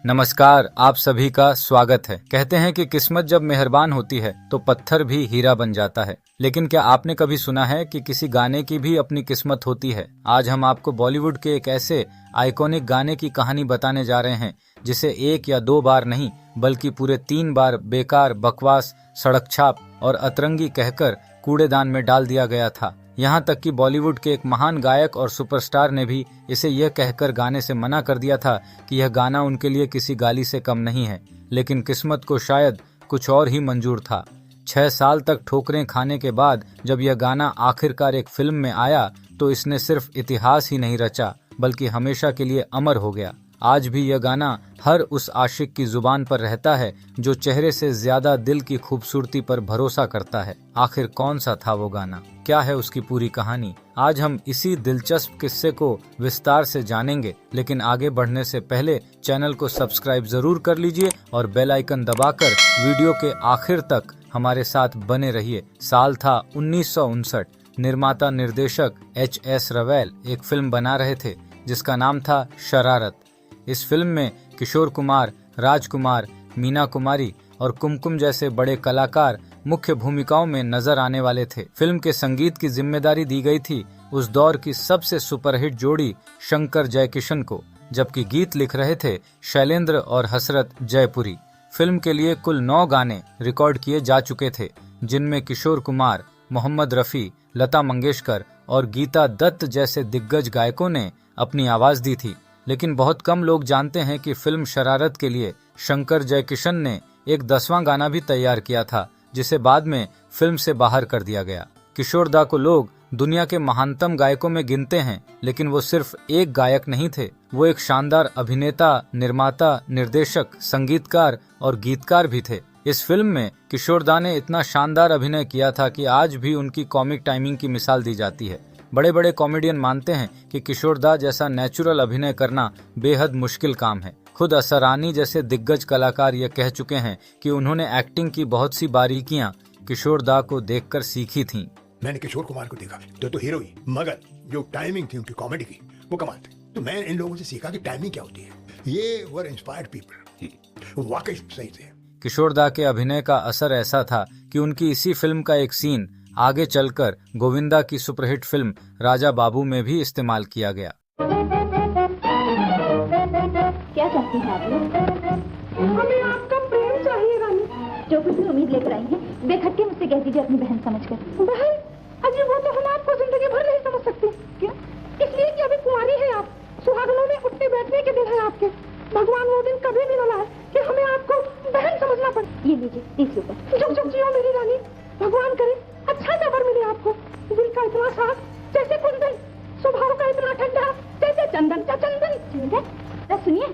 नमस्कार, आप सभी का स्वागत है। कहते हैं कि किस्मत जब मेहरबान होती है तो पत्थर भी हीरा बन जाता है। लेकिन क्या आपने कभी सुना है कि किसी गाने की भी अपनी किस्मत होती है? आज हम आपको बॉलीवुड के एक ऐसे आइकॉनिक गाने की कहानी बताने जा रहे हैं जिसे एक या दो बार नहीं बल्कि पूरे 3 बार बेकार, बकवास, सड़क छाप और अतरंगी कहकर कूड़ेदान में डाल दिया गया था। यहाँ तक कि बॉलीवुड के एक महान गायक और सुपरस्टार ने भी इसे यह कहकर गाने से मना कर दिया था कि यह गाना उनके लिए किसी गाली से कम नहीं है। लेकिन किस्मत को शायद कुछ और ही मंजूर था। 6 साल तक ठोकरें खाने के बाद जब यह गाना आखिरकार एक फिल्म में आया तो इसने सिर्फ इतिहास ही नहीं रचा बल्कि हमेशा के लिए अमर हो गया। आज भी यह गाना हर उस आशिक की जुबान पर रहता है जो चेहरे से ज्यादा दिल की खूबसूरती पर भरोसा करता है। आखिर कौन सा था वो गाना? क्या है उसकी पूरी कहानी? आज हम इसी दिलचस्प किस्से को विस्तार से जानेंगे। लेकिन आगे बढ़ने से पहले चैनल को सब्सक्राइब जरूर कर लीजिए और बेल आइकन दबाकर वीडियो के आखिर तक हमारे साथ बने रहिए। साल था 1959। निर्माता निर्देशक H.S. रवैल एक फिल्म बना रहे थे जिसका नाम था शरारत। इस फिल्म में किशोर कुमार, राजकुमार, मीना कुमारी और कुमकुम जैसे बड़े कलाकार मुख्य भूमिकाओं में नजर आने वाले थे। फिल्म के संगीत की जिम्मेदारी दी गई थी उस दौर की सबसे सुपरहिट जोड़ी शंकर जयकिशन को, जबकि गीत लिख रहे थे शैलेंद्र और हसरत जयपुरी। फिल्म के लिए कुल 9 गाने रिकॉर्ड किए जा चुके थे जिनमें किशोर कुमार, मोहम्मद रफी, लता मंगेशकर और गीता दत्त जैसे दिग्गज गायकों ने अपनी आवाज दी थी। लेकिन बहुत कम लोग जानते हैं कि फिल्म शरारत के लिए शंकर जयकिशन ने एक 10वां गाना भी तैयार किया था जिसे बाद में फिल्म से बाहर कर दिया गया। किशोर दा को लोग दुनिया के महानतम गायकों में गिनते हैं, लेकिन वो सिर्फ एक गायक नहीं थे। वो एक शानदार अभिनेता, निर्माता, निर्देशक, संगीतकार और गीतकार भी थे। इस फिल्म में किशोर दा ने इतना शानदार अभिनय किया था कि आज भी उनकी कॉमिक टाइमिंग की मिसाल दी जाती है। बड़े बड़े कॉमेडियन मानते हैं कि किशोर दा जैसा नेचुरल अभिनय करना बेहद मुश्किल काम है। खुद असरानी जैसे दिग्गज कलाकार ये कह चुके हैं कि उन्होंने एक्टिंग की बहुत सी बारीकियां किशोर दा को देखकर सीखी थीं। मैंने किशोर कुमार को देखा तो हीरो ही, मगर जो टाइमिंग थी उनकी कॉमेडी की वो कमाल थी। तो मैं इन लोगों से सीखा कि टाइमिंग क्या होती है। ये वर इंस्पायर्ड पीपल, वाकई सही थे। किशोर दा के अभिनय का असर ऐसा था कि उनकी इसी फिल्म का एक सीन आगे चलकर गोविंदा की सुपरहिट फिल्म राजा बाबू में भी इस्तेमाल किया गया। क्या चाहती हैं आप लोग? हमें आपका प्रेम चाहिए रानी। जो कुछ भी उम्मीद लेकर आई हैं बेखटके मुझसे कह दीजिए अपनी बहन समझकर। बहन? अजी वो तो हम आपको जिंदगी भर नहीं समझ सकते। क्यों? इसलिए कि अभी कुंवारी है आप। सुहागनों में उठने बैठने के दिन है आपके। भगवान वो दिन कभी भी न लाए कि हमें आपको बहन समझना पड़े। ये लीजिए 30 रुपए। जुग जुग जियो मेरी रानी। भगवान करे अच्छा जबर मिले आपको। दिल का इतना साफ जैसे कुंदन, स्वभाव का इतना ठंडा जैसे चंदन का चंदन। चंदन? सुनिए,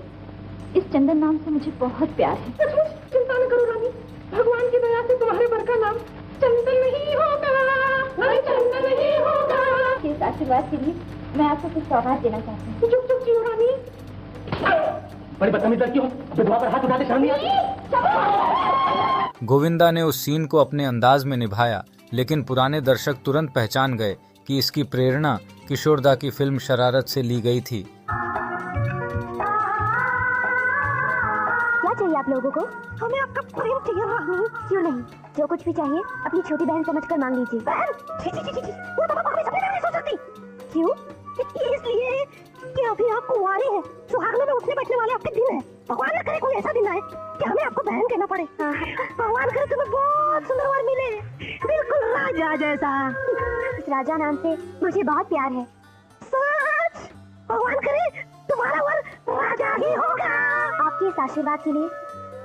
इस चंदन नाम से मुझे बहुत प्यार है। चिंता न करो रानी, भगवान की दया से तुम्हारे बर का नाम चंदन नहीं होगा, चंदन नहीं होगा। इस आशीर्वाद के लिए मैं आपको कुछ सौगात देना चाहती हूँ। जुग जुग जियो रानी। बड़ी बदतमीज लड़की हो, विधवा पर हाथ उठाते शर्म नहीं आती? गोविंदा ने उस सीन को अपने अंदाज में निभाया, लेकिन पुराने दर्शक तुरंत पहचान गए कि इसकी प्रेरणा किशोर दा की फिल्म शरारत से ली गई थी। क्या चाहिए आप लोगों को? हमें आपका प्रेम चाहिए रानी। क्यों नहीं, जो कुछ भी चाहिए अपनी छोटी बहन समझकर मांग लीजिए। बहन? वो तो मैं सपने में नहीं सोच सकती। क्यों? इसलिए कि अभी आप कुंवारी हैं, सुहागनों में उठने बैठने वाले आपके दिन हैं। भगवान न करे कोई ऐसा दिन आए कि हमें आपको बहन कहना पड़े। भगवान करे तुम्हें बहुत सुंदर वर मिले, बिल्कुल राजा जैसा। इस राजा नाम से मुझे बहुत प्यार है। सच? भगवान करे तुम्हारा वर राजा ही होगा। आपके इस आशीर्वाद के लिए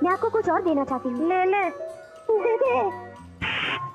मैं आपको कुछ और देना चाहती हूँ। ले ले, दे दे।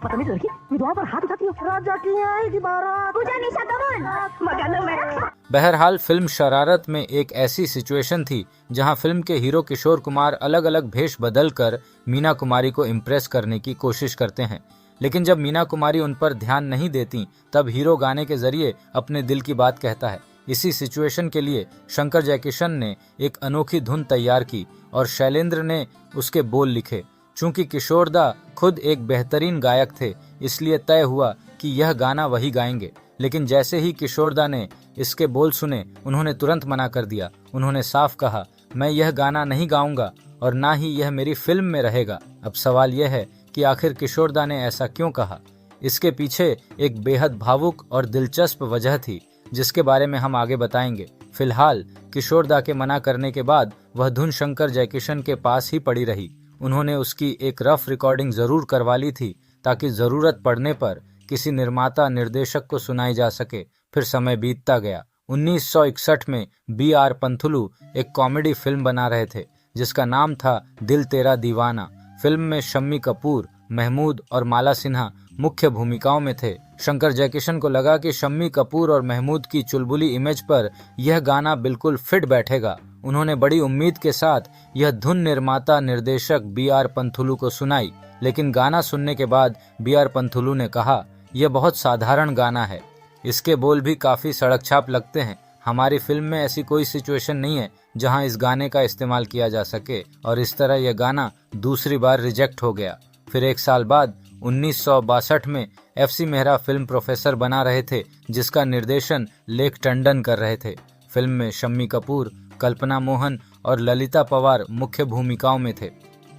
बदतमीज लड़की, विधवा पर हाथ उठाती हो। राजा की आएगी बारात। पूजा निशा दमन मगन में। बहरहाल फिल्म शरारत में एक ऐसी सिचुएशन थी जहां फिल्म के हीरो किशोर कुमार अलग अलग भेष बदलकर मीना कुमारी को इम्प्रेस करने की कोशिश करते हैं। लेकिन जब मीना कुमारी उन पर ध्यान नहीं देती तब हीरो गाने के जरिए अपने दिल की बात कहता है। इसी सिचुएशन के लिए शंकर जयकिशन ने एक अनोखी धुन तैयार की और शैलेंद्र ने उसके बोल लिखे। चूंकि किशोर दा खुद एक बेहतरीन गायक थे, इसलिए तय हुआ कि यह गाना वही गाएंगे। लेकिन जैसे ही किशोर दा ने इसके बोल सुने, उन्होंने तुरंत मना कर दिया। उन्होंने साफ कहा, मैं यह गाना नहीं गाऊंगा और ना ही यह मेरी फिल्म में रहेगा। अब सवाल यह है कि आखिर किशोरदा ने ऐसा क्यों कहा। इसके पीछे एक बेहद भावुक और दिलचस्प वजह थी जिसके बारे में हम आगे बताएंगे। फिलहाल किशोरदा के मना करने के बाद वह धुन शंकर जयकिशन के पास ही पड़ी रही। उन्होंने उसकी एक रफ रिकॉर्डिंग जरूर करवा ली थी ताकि जरूरत पड़ने पर किसी निर्माता निर्देशक को सुनाई जा सके। फिर समय बीतता गया। 1961 में B.R. पंथुलू एक कॉमेडी फिल्म बना रहे थे जिसका नाम था दिल तेरा दीवाना। फिल्म में शम्मी कपूर, महमूद और माला सिन्हा मुख्य भूमिकाओं में थे। शंकर जयकिशन को लगा कि शम्मी कपूर और महमूद की चुलबुली इमेज पर यह गाना बिल्कुल फिट बैठेगा। उन्होंने बड़ी उम्मीद के साथ यह धुन निर्माता निर्देशक B.R. पंथुलू को सुनाई, लेकिन गाना सुनने के बाद B.R. पंथुलू ने कहा, यह बहुत साधारण गाना है, इसके बोल भी काफी सड़क छाप लगते हैं। हमारी फिल्म में ऐसी कोई सिचुएशन नहीं है जहां इस गाने का इस्तेमाल किया जा सके, और इस तरह यह गाना दूसरी बार रिजेक्ट हो गया। फिर एक साल बाद 1962 में FC मेहरा फिल्म प्रोफेसर बना रहे थे जिसका निर्देशन लेख टंडन कर रहे थे। फिल्म में शम्मी कपूर, कल्पना मोहन और ललिता पवार मुख्य भूमिकाओं में थे।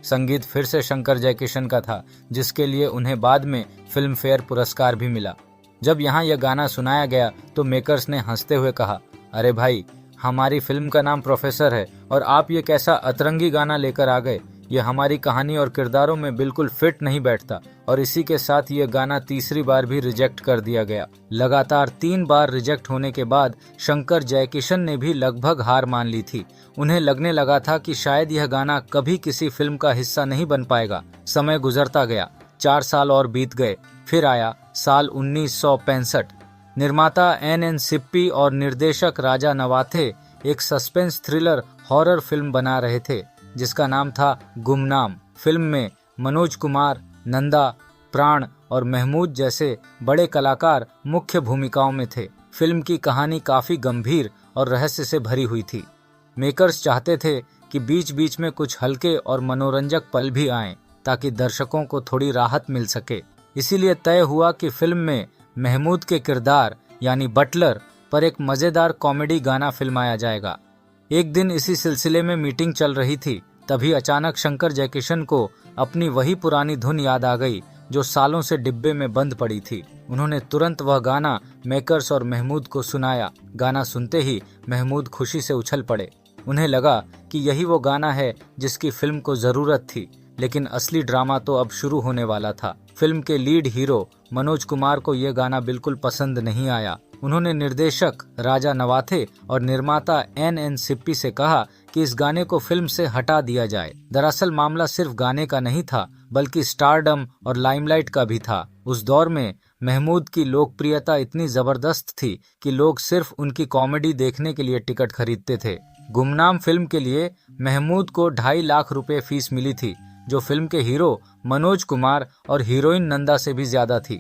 संगीत फिर से शंकर जयकिशन का था जिसके लिए उन्हें बाद में फिल्म फेयर पुरस्कार भी मिला। जब यहाँ यह गाना सुनाया गया तो मेकर्स ने हंसते हुए कहा, अरे भाई, हमारी फिल्म का नाम प्रोफेसर है और आप ये कैसा अतरंगी गाना लेकर आ गए। ये हमारी कहानी और किरदारों में बिल्कुल फिट नहीं बैठता। और इसी के साथ ये गाना तीसरी बार भी रिजेक्ट कर दिया गया। लगातार 3 बार रिजेक्ट होने के बाद शंकर जयकिशन ने भी लगभग हार मान ली थी। उन्हें लगने लगा था कि शायद यह गाना कभी किसी फिल्म का हिस्सा नहीं बन पाएगा। समय गुजरता गया, 4 साल और बीत गए। फिर आया साल 1965। निर्माता N.N. सिप्पी और निर्देशक राजा नवाथे एक सस्पेंस थ्रिलर हॉरर फिल्म बना रहे थे जिसका नाम था गुमनाम। फिल्म में मनोज कुमार, नंदा, प्राण और महमूद जैसे बड़े कलाकार मुख्य भूमिकाओं में थे। फिल्म की कहानी काफी गंभीर और रहस्य से भरी हुई थी। मेकर्स चाहते थे कि बीच बीच में कुछ हल्के और मनोरंजक पल भी आएं ताकि दर्शकों को थोड़ी राहत मिल सके। इसीलिए तय हुआ कि फिल्म में महमूद के किरदार यानी बटलर पर एक मजेदार कॉमेडी गाना फिल्माया जाएगा। एक दिन इसी सिलसिले में मीटिंग चल रही थी, तभी अचानक शंकर जयकिशन को अपनी वही पुरानी धुन याद आ गई जो सालों से डिब्बे में बंद पड़ी थी। उन्होंने तुरंत वह गाना मेकर्स और महमूद को सुनाया। गाना सुनते ही महमूद खुशी से उछल पड़े। उन्हें लगा कि यही वो गाना है जिसकी फिल्म को जरूरत थी। लेकिन असली ड्रामा तो अब शुरू होने वाला था। फिल्म के लीड हीरो मनोज कुमार को यह गाना बिल्कुल पसंद नहीं आया। उन्होंने निर्देशक राजा नवाथे और निर्माता N.N. सिप्पी से कहा कि इस गाने को फिल्म से हटा दिया जाए। दरअसल मामला सिर्फ गाने का नहीं था बल्कि स्टारडम और लाइमलाइट का भी था। उस दौर में महमूद की लोकप्रियता इतनी जबरदस्त थी कि लोग सिर्फ उनकी कॉमेडी देखने के लिए टिकट खरीदते थे। गुमनाम फिल्म के लिए महमूद को 2.5 लाख रुपए फीस मिली थी, जो फिल्म के हीरो मनोज कुमार और हीरोइन नंदा से भी ज्यादा थी।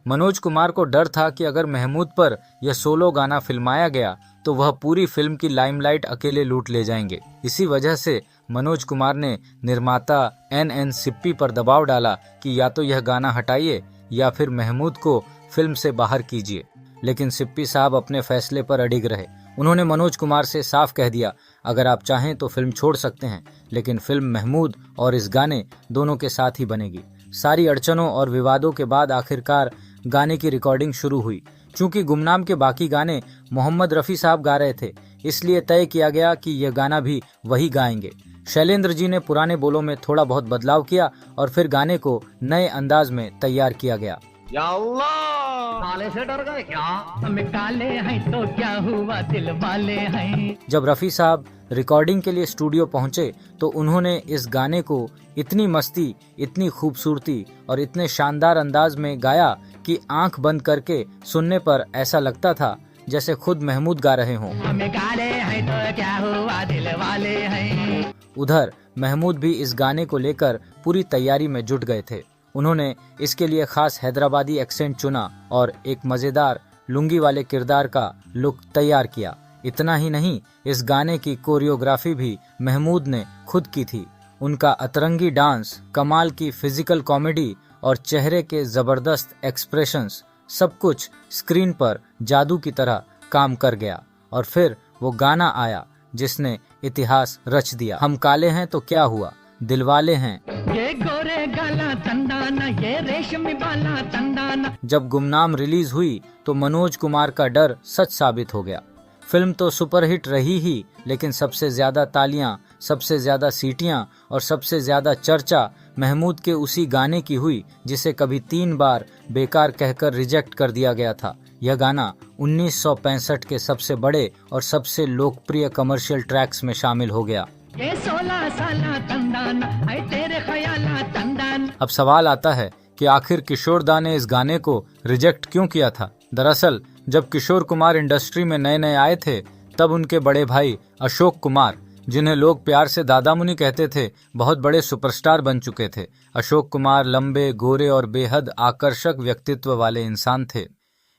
मनोज कुमार को डर था कि अगर महमूद पर यह सोलो गाना फिल्माया गया तो वह पूरी फिल्म की लाइमलाइट अकेले लूट ले जाएंगे। इसी वजह से मनोज कुमार ने निर्माता N.N. सिप्पी पर दबाव डाला कि या तो यह गाना हटाइए या फिर महमूद को फिल्म से बाहर कीजिए। लेकिन सिप्पी साहब अपने फैसले पर अडिग रहे। उन्होंने मनोज कुमार से साफ कह दिया, अगर आप चाहें तो फिल्म छोड़ सकते हैं, लेकिन फिल्म महमूद और इस गाने दोनों के साथ ही बनेगी। सारी अड़चनों और विवादों के बाद आखिरकार गाने की रिकॉर्डिंग शुरू हुई। चूंकि गुमनाम के बाकी गाने मोहम्मद रफ़ी साहब गा रहे थे, इसलिए तय किया गया कि यह गाना भी वही गाएंगे। शैलेंद्र जी ने पुराने बोलों में थोड़ा बहुत बदलाव किया और फिर गाने को नए अंदाज में तैयार किया गया। या अल्लाह, काले से डर गए क्या? हम काले हैं तो क्या हुआ, दिल वाले हैं। जब रफ़ी साहब रिकॉर्डिंग के लिए स्टूडियो पहुंचे तो उन्होंने इस गाने को इतनी मस्ती, इतनी खूबसूरती और इतने शानदार अंदाज में गाया कि आंख बंद करके सुनने पर ऐसा लगता था जैसे खुद महमूद गा रहे हों। हम काले हैं तो क्या हुआ, दिल वाले हैं। उधर महमूद भी इस गाने को लेकर पूरी तैयारी में जुट गए थे। उन्होंने इसके लिए खास हैदराबादी एक्सेंट चुना और एक मजेदार लुंगी वाले किरदार का लुक तैयार किया। इतना ही नहीं, इस गाने की कोरियोग्राफी भी महमूद ने खुद की थी। उनका अतरंगी डांस, कमाल की फिजिकल कॉमेडी और चेहरे के जबरदस्त एक्सप्रेशंस, सब कुछ स्क्रीन पर जादू की तरह काम कर गया। और फिर वो गाना आया जिसने इतिहास रच दिया। हम काले हैं तो क्या हुआ, दिलवाले हैं। ये गोरे गाला चंदाना, ये रेशमी बाला चंदाना। जब गुमनाम रिलीज हुई तो मनोज कुमार का डर सच साबित हो गया। फिल्म तो सुपरहिट रही ही, लेकिन सबसे ज्यादा तालियां, सबसे ज्यादा सीटियां और सबसे ज्यादा चर्चा महमूद के उसी गाने की हुई जिसे कभी 3 बार बेकार कहकर रिजेक्ट कर दिया गया था। यह गाना 1965 के सबसे बड़े और सबसे लोकप्रिय कमर्शियल ट्रैक्स में शामिल हो गया। ये 16 साला चंदाना, है तेरे ख्याला चंदाना। अब सवाल आता है कि आखिर किशोर दा ने इस गाने को रिजेक्ट क्यों किया था। दरअसल जब किशोर कुमार इंडस्ट्री में नए नए आए थे तब उनके बड़े भाई अशोक कुमार, जिन्हें लोग प्यार से दादा मुनि कहते थे, बहुत बड़े सुपरस्टार बन चुके थे। अशोक कुमार लंबे, गोरे और बेहद आकर्षक व्यक्तित्व वाले इंसान थे।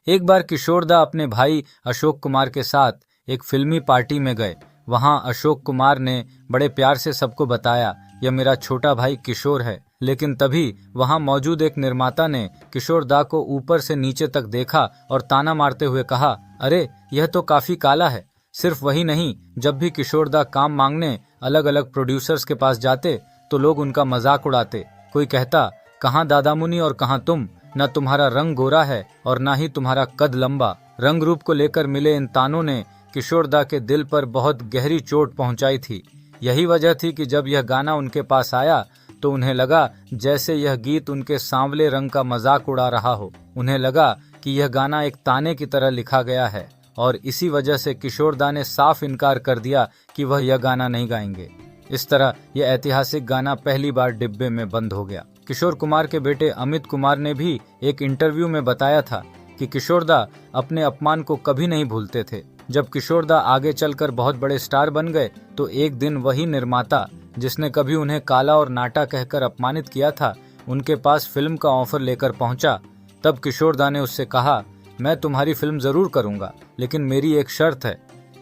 एक बार किशोर दा अपने भाई अशोक कुमार के साथ एक फिल्मी पार्टी में गए। वहां अशोक कुमार ने बड़े प्यार से सबको बताया, यह मेरा छोटा भाई किशोर है। लेकिन तभी वहां मौजूद एक निर्माता ने किशोर दा को ऊपर से नीचे तक देखा और ताना मारते हुए कहा, अरे यह तो काफी काला है। सिर्फ वही नहीं, जब भी किशोर दा काम मांगने अलग अलग प्रोड्यूसर्स के पास जाते तो लोग उनका मजाक उड़ाते। कोई कहता, कहाँ दादा मुनि और कहाँ तुम, न तुम्हारा रंग गोरा है और न ही तुम्हारा कद लंबा। रंग रूप को लेकर मिले इन तानों ने किशोर दा के दिल पर बहुत गहरी चोट पहुंचाई थी। यही वजह थी कि जब यह गाना उनके पास आया तो उन्हें लगा जैसे यह गीत उनके सांवले रंग का मजाक उड़ा रहा हो। उन्हें लगा कि यह गाना एक ताने की तरह लिखा गया है और इसी वजह से किशोर दा ने साफ इनकार कर दिया कि वह यह गाना नहीं गाएंगे। इस तरह यह ऐतिहासिक गाना पहली बार डिब्बे में बंद हो गया। किशोर कुमार के बेटे अमित कुमार ने भी एक इंटरव्यू में बताया था कि किशोर दा अपने अपमान को कभी नहीं भूलते थे। जब किशोर दा आगे चलकर बहुत बड़े स्टार बन गए तो एक दिन वही निर्माता जिसने कभी उन्हें काला और नाटा कहकर अपमानित किया था, उनके पास फिल्म का ऑफर लेकर पहुंचा। तब किशोर दा ने उससे कहा, मैं तुम्हारी फिल्म जरूर करूंगा, लेकिन मेरी एक शर्त है।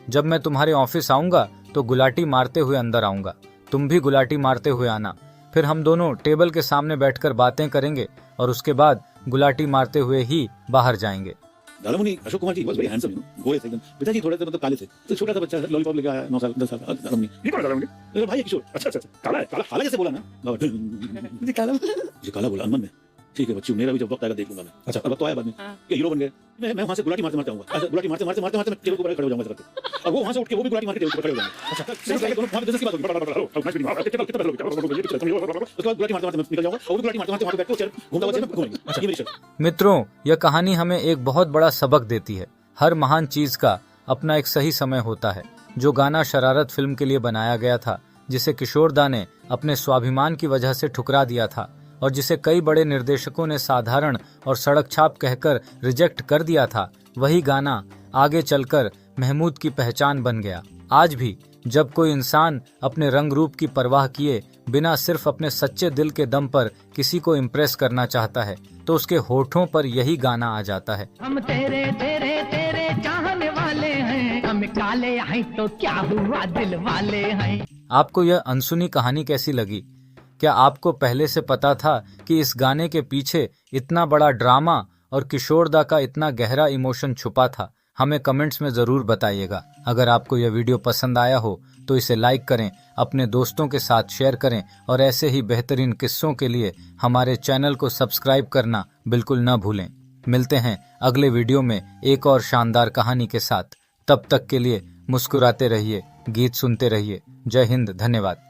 जब मैं तुम्हारे ऑफिस आऊंगा तो गुलाटी मारते हुए अंदर आऊंगा, तुम भी गुलाटी मारते हुए आना। फिर हम दोनों टेबल के सामने बैठकर बातें करेंगे और उसके बाद गुलाटी मारते हुए ही बाहर जाएंगे। दादा मुनि Ashok Kumar ji was very handsome, गोरे थे एकदम। पिताजी थोड़े से मतलब काले थे। तो छोटा सा बच्चा लॉलीपॉप लेके आया, 9 साल 10 साल। दादा मुनि ये कौन है? दादा मुनि मेरा भाई है किशोर। अच्छा अच्छा काला है, काला काला कैसे बोला ना? ये काला बोला अनमन में। ठीक है बच्चों, मेरा भी जब वक्त आएगा देख लूंगा मैं। अच्छा अब तो आया बाद में ये हीरो बन गए। मैं वहां से गुलाटी मारते मारते आऊंगा। गुलाटी मारते मारते मारते मारते मैं टेबल के ऊपर खड़े हो जाऊंगा करके। अब वो वहां से उठ के वो भी गुलाटी मार के टेबल के ऊपर खड़े हो जाएंगे। अच्छा सही है, दोनों वहां बिजनेस की बात होगी। उसके बाद गुलाटी मारते मारते निकल जाऊंगा और गुलाटी मारते मारते वहां पे बैठ के चेयर घूमता हुआ चेयर घूमेंगे। अच्छा ये मेरी शर्त। मित्रों, यह कहानी हमें एक बहुत बड़ा सबक देती है। हर महान चीज का अपना एक सही समय होता है। जो गाना शरारत फिल्म के लिए बनाया गया था, जिसे किशोर दा ने अपने स्वाभिमान की वजह से ठुकरा दिया था और जिसे कई बड़े निर्देशकों ने साधारण और सड़क छाप कहकर रिजेक्ट कर दिया था, वही गाना आगे चलकर महमूद की पहचान बन गया। आज भी जब कोई इंसान अपने रंग रूप की परवाह किए बिना सिर्फ अपने सच्चे दिल के दम पर किसी को इम्प्रेस करना चाहता है तो उसके होठों पर यही गाना आ जाता है। हम तेरे तेरे तेरे चाहने वाले हैं, हम काले हैं तो क्या हुआ दिल वाले हैं। आपको यह अनसुनी कहानी कैसी लगी? क्या आपको पहले से पता था कि इस गाने के पीछे इतना बड़ा ड्रामा और किशोर दा का इतना गहरा इमोशन छुपा था? हमें कमेंट्स में जरूर बताइएगा। अगर आपको यह वीडियो पसंद आया हो तो इसे लाइक करें, अपने दोस्तों के साथ शेयर करें और ऐसे ही बेहतरीन किस्सों के लिए हमारे चैनल को सब्सक्राइब करना बिल्कुल न भूलें। मिलते हैं अगले वीडियो में एक और शानदार कहानी के साथ। तब तक के लिए मुस्कुराते रहिए, गीत सुनते रहिए। जय हिंद, धन्यवाद।